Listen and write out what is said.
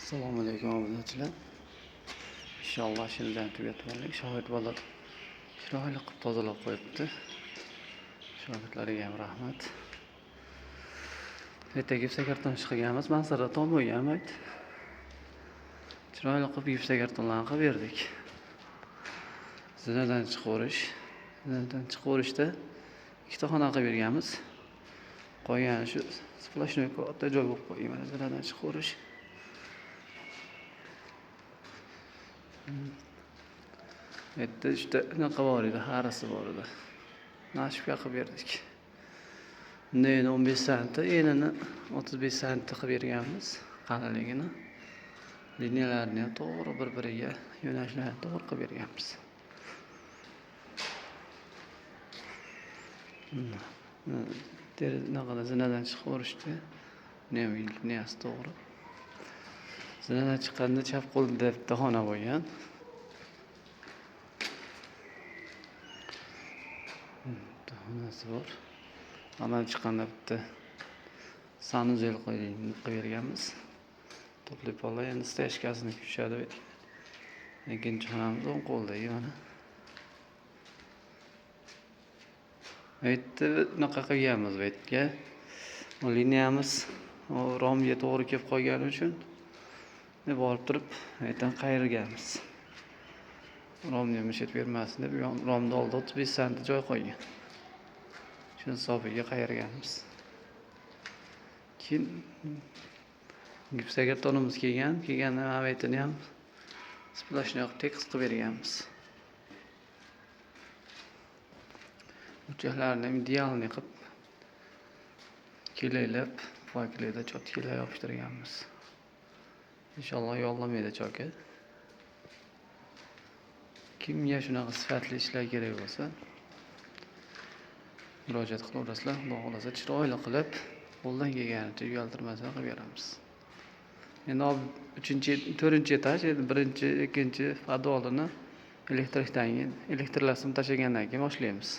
Assalomu alaykum obunachilar. Inshaalloh ishimizdan tugatganlik. Shohid bola chiroyli qilib tozalab qo'yibdi. Shogirdlariga ham rahmat. Ertaga gipsakarton ish qilganmiz. Mansara tom bo'lgan edi. Chiroyli qilib gipsakartonlarni qilib berdik. Zinadan chiqarishda ikkita xona qilib berganmiz. Qolgani shu splashnoy katta joy bo'lib qo'ygan. Mana zinadan chiqarish. Yerda işte naqa bor edi, harisi bor edi. Nashibga qilib berdik. Bundan 15 senti, enini 35 senti qilib berganmiz. Qalinligini. Liniyalarni ham to'g'ri bir-biriga yo'nalishlarni to'g'ri qilib berganmiz. Naqada zinadan chiqarishdi. Liniyasi to'g'ri. Zinadan chiqqanda chap qo'lda bitta xona bo'lgan. Xonasi bor. Amal chiqqanda bitta sanuzel qilib berganmiz. To'pli pola endi steshkasini tushadi. Ikkinchi xonamiz o'ng qo'ldagi mana. Bu yerda bunaqa qilganmiz bu yerga. Liniyamiz romga to'g'ri kelib qolgani uchun borib turib aytan qayirganmiz. Romni mishet bermasin deb romni oldida 35 senti joy qo'ygan. Shuni hisobiga qayirganmiz. Keyin gipsakartonimiz kelganda avaytini ham splashni yoqib tekis qilib berganmiz. Uchoqlarni idealni qilib kelaylab, faklarda cho'tkilar yopishtirganmiz. Inshaalloh yollamaydi cho'ka. Kimga shunaqa sifatli ishlar kerak bo'lsa, murojaat qilaverasizlar. Xudo xolasa chiroyli qilib, qo'ldan kelganicha uyaltirmasdan qilib beramiz. Endi 4-chi etaj, 1-chi, 2-chi podolini elektrikdan keyin elektrlasini tashlagandan keyin boshlaymiz.